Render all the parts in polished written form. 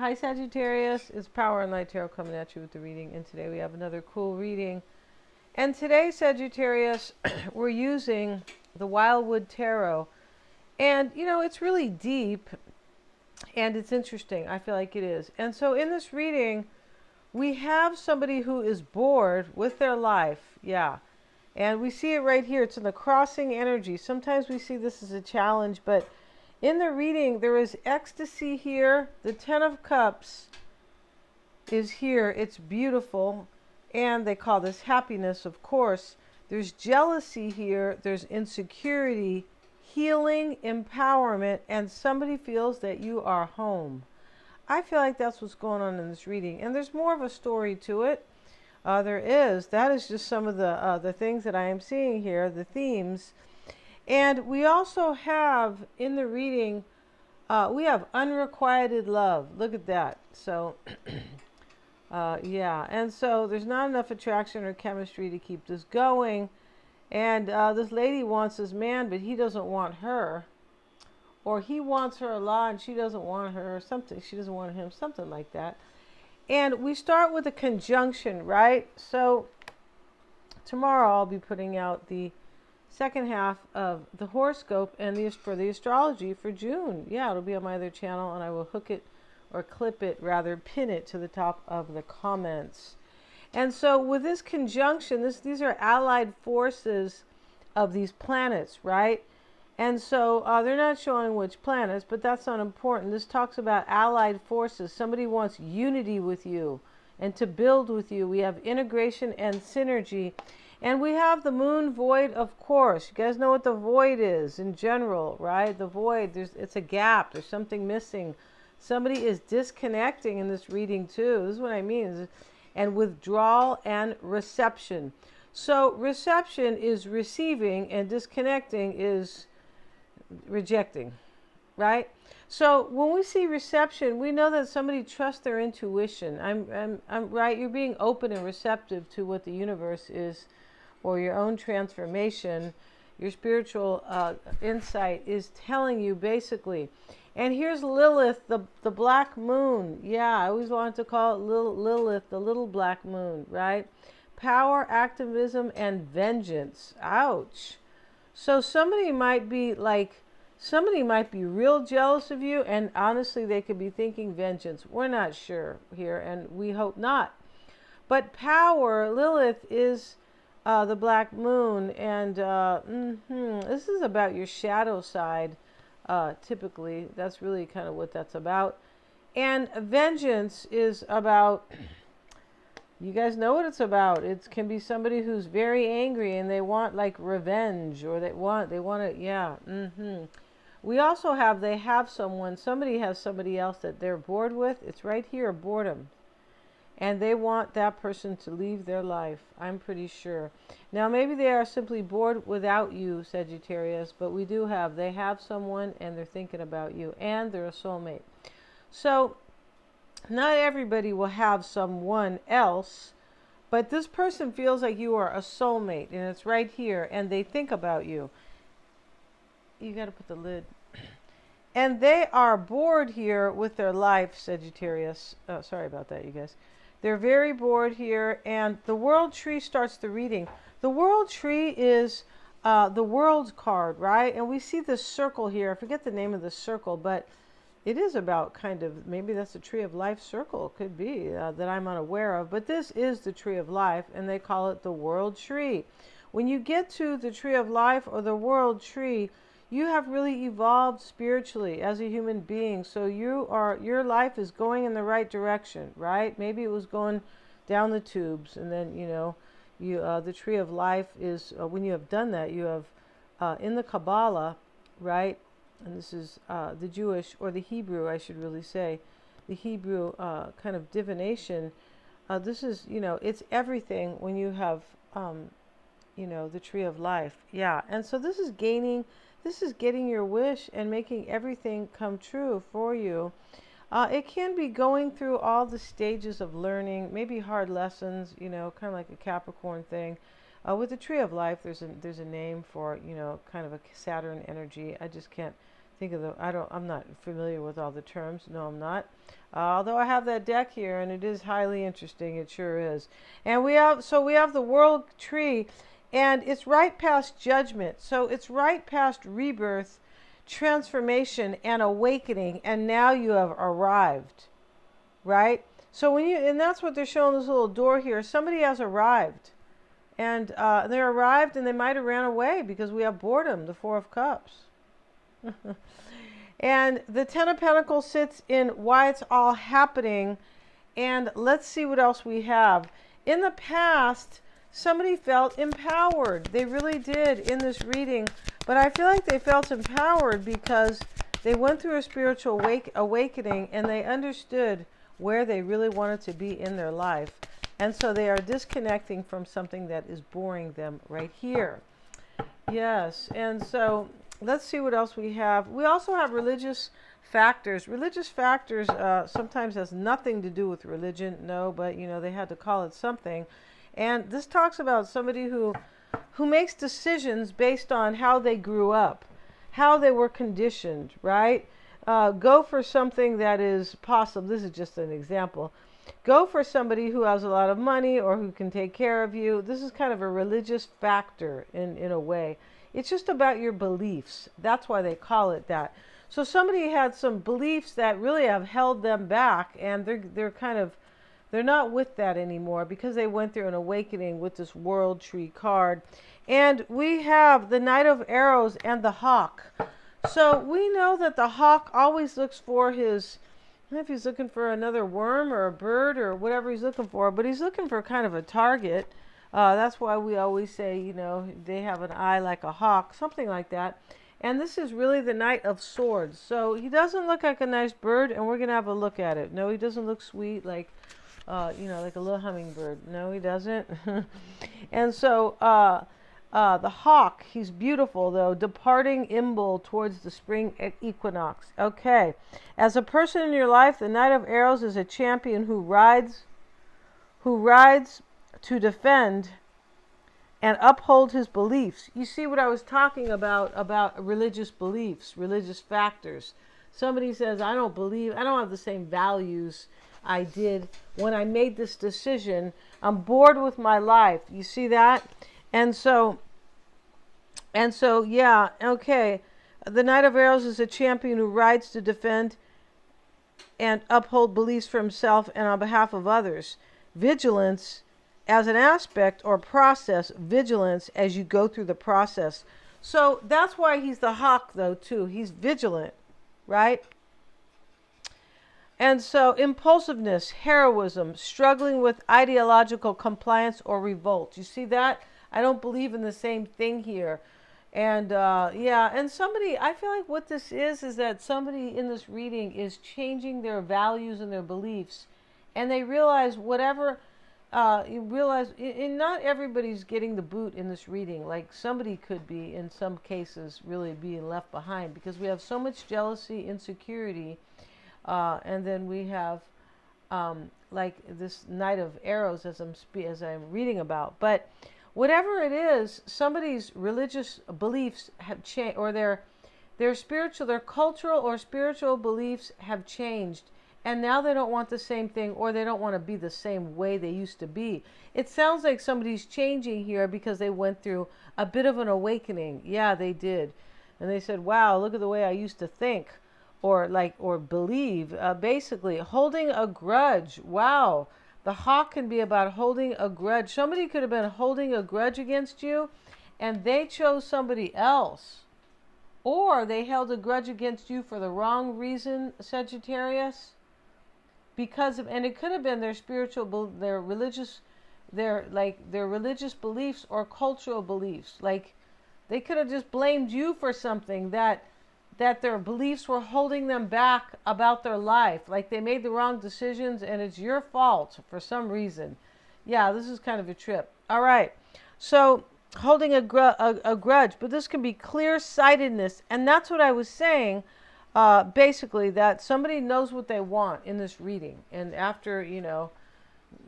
Hi Sagittarius, it's Power and Light Tarot coming at you with the reading, and today we have another cool reading. And today, Sagittarius, we're using the Wildwood Tarot. And you know, it's really deep and it's interesting. I feel like it is. And so in this reading, we have somebody who is bored with their life. Yeah. And we see it right here. It's in the crossing energy. Sometimes we see this as a challenge, but in the reading, there is ecstasy here. The Ten of Cups is here. It's beautiful. And they call this happiness, of course. There's jealousy here. There's insecurity, healing, empowerment, and somebody feels that you are home. I feel like that's what's going on in this reading. And there's more of a story to it. There is. That is just some of the things that I am seeing here, the themes. And we also have in the reading, we have unrequited love. Look at that. So, yeah. And so there's not enough attraction or chemistry to keep this going. And this lady wants this man, but he doesn't want her. Or he wants her a lot and she doesn't want her, or something. She doesn't want him, something like that. And we start with a conjunction, right? So tomorrow I'll be putting out the second half of the horoscope and for the astrology for June. Yeah, it'll be on my other channel, and I will hook it or clip it, rather pin it to the top of the comments. And so with this conjunction, these are allied forces of these planets, right? And so they're not showing which planets, but that's not important. This talks about allied forces. Somebody wants unity with you and to build with you. We have integration and synergy. And we have the moon void, of course. You guys know what the void is in general, right? The void, it's a gap. There's something missing. Somebody is disconnecting in this reading too. This is what I mean. And withdrawal and reception. So reception is receiving and disconnecting is rejecting, right? So when we see reception, we know that somebody trusts their intuition. I'm right. You're being open and receptive to what the universe is, or your own transformation. Your spiritual insight is telling you basically. And here's Lilith, the black moon. Yeah, I always wanted to call it Lilith, the little black moon, right? Power, activism, and vengeance. Ouch. So somebody might be real jealous of you, and honestly, they could be thinking vengeance. We're not sure here, and we hope not. But power, Lilith is the black moon, and this is about your shadow side, typically. That's really kind of what that's about. And vengeance is about... You guys know what it's about. It can be somebody who's very angry and they want like revenge, or they want to, yeah. We also have, somebody has somebody else that they're bored with. It's right here, boredom. And they want that person to leave their life, I'm pretty sure. Now, maybe they are simply bored without you, Sagittarius, but they have someone and they're thinking about you, and they're a soulmate. So, not everybody will have someone else, but this person feels like you are a soulmate, and it's right here, and they think about you. You got to put the lid. And they are bored here with their life, Sagittarius. Oh, sorry about that, you guys. They're very bored here, and the World Tree starts the reading. The World Tree is the World card, right? And we see this circle here. I forget the name of the circle, but it is about kind of, maybe that's the Tree of Life circle, could be, that I'm unaware of. But this is the Tree of Life, and they call it the World Tree. When you get to the Tree of Life or the World Tree, you have really evolved spiritually as a human being. So your life is going in the right direction, right? Maybe it was going down the tubes, and then, the Tree of Life is, when you have done that, you have, in the Kabbalah, right? And this is the Jewish, or the Hebrew, I should really say, the Hebrew kind of divination. This is, it's everything when you have, the Tree of Life. Yeah. And so this is getting your wish and making everything come true for you. It can be going through all the stages of learning, maybe hard lessons, kind of like a Capricorn thing. With the Tree of Life, there's a name for, kind of a Saturn energy. I just can't think of the, I'm not familiar with all the terms. No, I'm not. Although I have that deck here and it is highly interesting. It sure is. And we have the world tree, and it's right past judgment. So it's right past rebirth, transformation, and awakening. And now you have arrived, right? So and that's what they're showing this little door here. Somebody has arrived. And they arrived and they might have ran away because we have boredom, the Four of Cups. And the Ten of Pentacles sits in why it's all happening. And let's see what else we have. In the past, somebody felt empowered. They really did in this reading. But I feel like they felt empowered because they went through a spiritual awakening and they understood where they really wanted to be in their life. And so they are disconnecting from something that is boring them right here. Yes, and so let's see what else we have. We also have religious factors. Religious factors sometimes has nothing to do with religion, no, but they had to call it something. And this talks about somebody who makes decisions based on how they grew up, how they were conditioned, right? Go for something that is possible. This is just an example. Go for somebody who has a lot of money or who can take care of you. This is kind of a religious factor in a way. It's just about your beliefs. That's why they call it that. So somebody had some beliefs that really have held them back, and they're not with that anymore because they went through an awakening with this World Tree card. And we have the Knight of Arrows and the Hawk. So we know that the hawk always looks for his, I don't know if he's looking for another worm or a bird or whatever he's looking for, but he's looking for kind of a target. That's why we always say, they have an eye like a hawk, something like that. And this is really the Knight of Swords. So he doesn't look like a nice bird, and we're going to have a look at it. No, he doesn't look sweet like, like a little hummingbird. No, he doesn't. And so the hawk, he's beautiful though, departing imble towards the spring equinox. Okay. As a person in your life, the Knight of Arrows is a champion who rides to defend and uphold his beliefs. You see what I was talking about religious beliefs, religious factors. Somebody says, I don't have the same values I did when I made this decision. I'm bored with my life. You see that? And so, yeah, okay. The Knight of Arrows is a champion who rides to defend and uphold beliefs for himself and on behalf of others. Vigilance as an aspect or process, vigilance as you go through the process. So that's why he's the hawk, though, too. He's vigilant, right? And so impulsiveness, heroism, struggling with ideological compliance or revolt. You see that? I don't believe in the same thing here. And yeah, and I feel like what this is that somebody in this reading is changing their values and their beliefs. And they realize not everybody's getting the boot in this reading. Like somebody could be, in some cases, really being left behind because we have so much jealousy, insecurity, and then we have like this Knight of Arrows as I'm reading about. But whatever it is, somebody's religious beliefs have changed, or their cultural or spiritual beliefs have changed. And now they don't want the same thing, or they don't want to be the same way they used to be. It sounds like somebody's changing here because they went through a bit of an awakening. Yeah, they did. And they said, wow, look at the way I used to think or believe. Basically, holding a grudge. Wow. The hawk can be about holding a grudge. Somebody could have been holding a grudge against you, and they chose somebody else. Or they held a grudge against you for the wrong reason, Sagittarius. And it could have been their religious beliefs or cultural beliefs. Like they could have just blamed you for something that their beliefs were holding them back about their life. Like they made the wrong decisions and it's your fault for some reason. Yeah, this is kind of a trip. All right. So holding a grudge, but this can be clear-sightedness. And that's what I was saying. Basically that somebody knows what they want in this reading, and after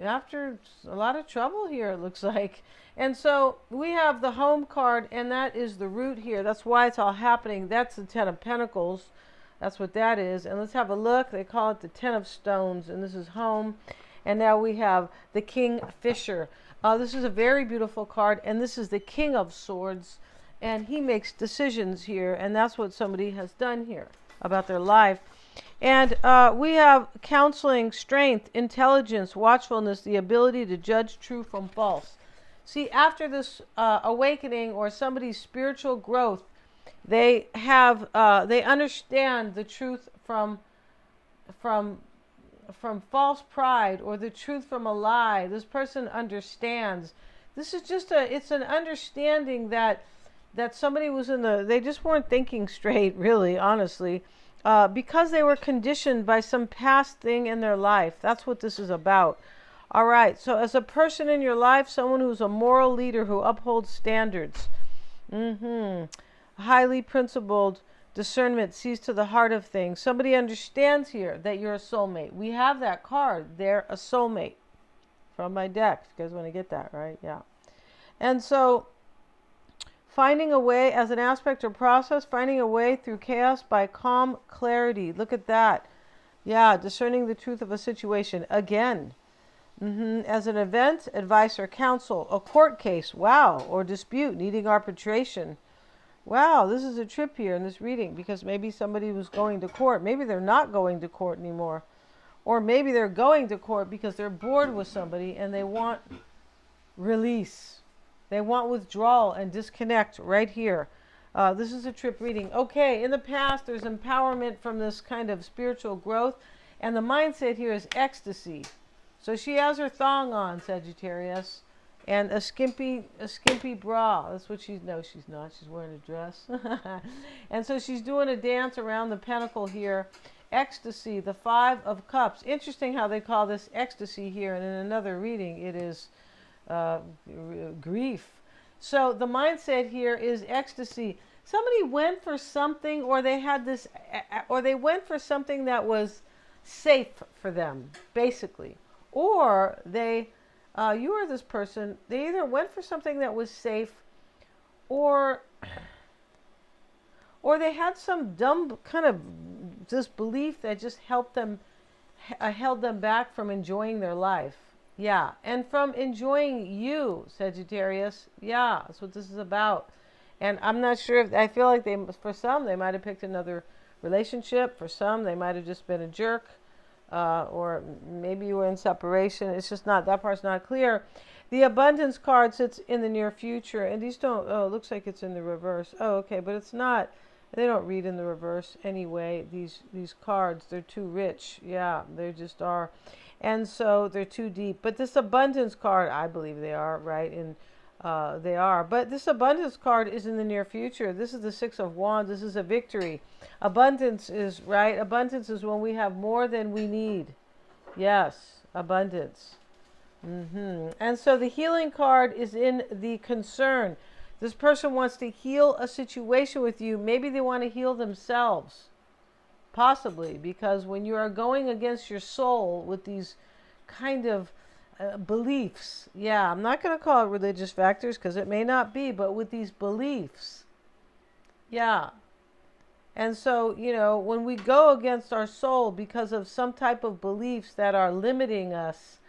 after a lot of trouble here, it looks like. And so we have the home card, and that is the root here. That's why it's all happening. That's the Ten of Pentacles. That's what that is. And let's have a look. They call it the Ten of Stones, and this is home. And now we have the King Fisher. This is a very beautiful card, and this is the King of Swords. And he makes decisions here, and that's what somebody has done here about their life. And we have counseling, strength, intelligence, watchfulness, the ability to judge true from false. See, after this awakening or somebody's spiritual growth, they understand the truth from false pride, or the truth from a lie. This person understands. This is just it's an understanding that somebody was they just weren't thinking straight, really, honestly, because they were conditioned by some past thing in their life. That's what this is about. All right, so as a person in your life, someone who's a moral leader who upholds standards, highly principled, discernment, sees to the heart of things. Somebody understands here that you're a soulmate. We have that card. They're a soulmate from my deck. You guys want to get that, right? Yeah. And so finding a way as an aspect or process, finding a way through chaos by calm clarity. Look at that. Yeah, discerning the truth of a situation. Again. As an event, advice or counsel, a court case, wow, or dispute needing arbitration. Wow, this is a trip here in this reading, because maybe somebody was going to court. Maybe they're not going to court anymore. Or maybe they're going to court because they're bored with somebody and they want release. They want withdrawal and disconnect right here. This is a trip reading. Okay, in the past, there's empowerment from this kind of spiritual growth. And the mindset here is ecstasy. So she has her thong on, Sagittarius, and a skimpy bra. That's what she's not. She's wearing a dress. And so she's doing a dance around the pentacle here. Ecstasy, the Five of Cups. Interesting how they call this ecstasy here. And in another reading, it is grief. So the mindset here is ecstasy. Somebody went for something, or they had this, or they went for something that was safe for them, basically. Or they, you or this person, they either went for something that was safe, or they had some dumb kind of disbelief that just helped them, held them back from enjoying their life. Yeah, and from enjoying you, Sagittarius. Yeah, that's what this is about. And I'm not sure if, I feel like for some, they might have picked another relationship. For some, they might have just been a jerk. Or maybe you were in separation. It's just not, that part's not clear. The abundance card sits in the near future, and these don't, it looks like it's in the reverse. Oh, okay, but it's not. They don't read in the reverse anyway. These cards, they're too rich. Yeah, they just are. And so they're too deep. But this abundance card, I believe they are, right? And they are. But this abundance card is in the near future. This is the Six of Wands. This is a victory. Abundance is, right? Abundance is when we have more than we need. Yes, abundance. And so the healing card is in the concern. This person wants to heal a situation with you. Maybe they want to heal themselves. Possibly, because when you are going against your soul with these kind of beliefs, yeah, I'm not going to call it religious factors because it may not be, but with these beliefs, yeah. And so, you know, when we go against our soul because of some type of beliefs that are limiting us,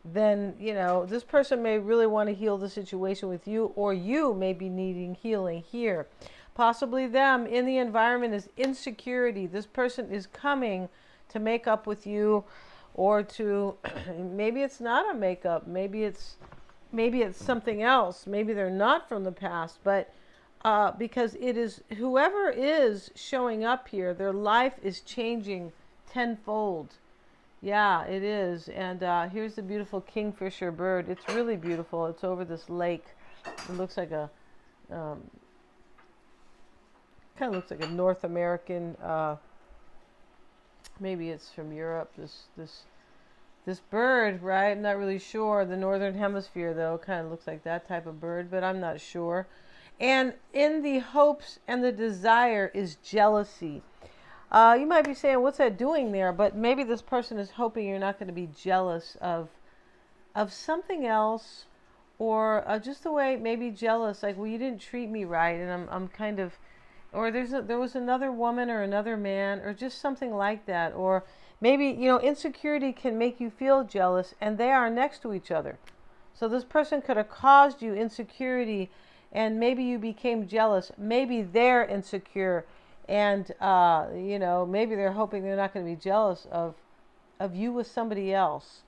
then, you know, this person may really want to heal the situation with you, or you may be needing healing here. Possibly them in the environment is insecurity. This person is coming to make up with you, or to, maybe it's not a makeup. Maybe it's something else. Maybe they're not from the past, but because it is whoever is showing up here, their life is changing tenfold. Yeah, it is. And here's the beautiful kingfisher bird. It's really beautiful. It's over this lake. It looks like a kind of looks like a North American, maybe it's from Europe, this bird, right? I'm not really sure. The northern hemisphere, though, kind of looks like that type of bird, but I'm not sure. And in the hopes and the desire is jealousy. You might be saying, what's that doing there? But maybe this person is hoping you're not going to be jealous of of something else, or just the way maybe jealous, like, well, you didn't treat me right, and I'm kind of, or there was another woman or another man, or just something like that. Or maybe, insecurity can make you feel jealous, and they are next to each other. So this person could have caused you insecurity, and maybe you became jealous. Maybe they're insecure, and maybe they're hoping they're not going to be jealous of you with somebody else.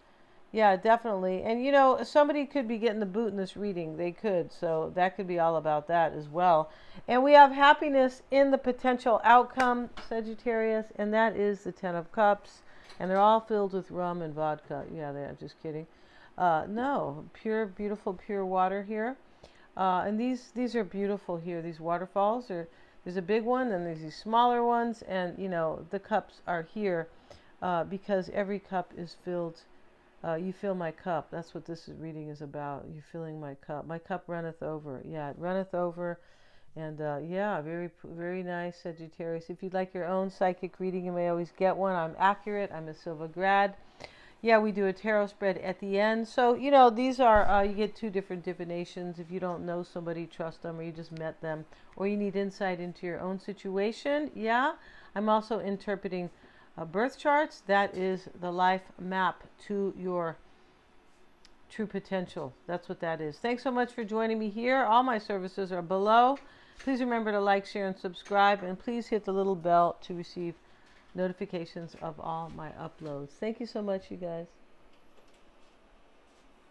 Yeah, definitely. And somebody could be getting the boot in this reading. They could. So that could be all about that as well. And we have happiness in the potential outcome, Sagittarius, and that is the Ten of Cups. And they're all filled with rum and vodka. Yeah, they're just kidding. No, pure, beautiful, pure water here. And these are beautiful here. These waterfalls are. There's a big one, and there's these smaller ones, and the cups are here because every cup is filled. You fill my cup. That's what this reading is about. You filling my cup. My cup runneth over. Yeah, it runneth over. And yeah, very, very nice, Sagittarius. If you'd like your own psychic reading, you may always get one. I'm accurate. I'm a Silva grad. Yeah, we do a tarot spread at the end. So, these are, you get two different divinations. If you don't know somebody, trust them, or you just met them, or you need insight into your own situation. Yeah, I'm also interpreting birth charts. That is the life map to your true potential. That's what that is. Thanks so much for joining me here. All my services are below. Please remember to like, share, and subscribe, and please hit the little bell to receive notifications of all my uploads. Thank you so much, you guys.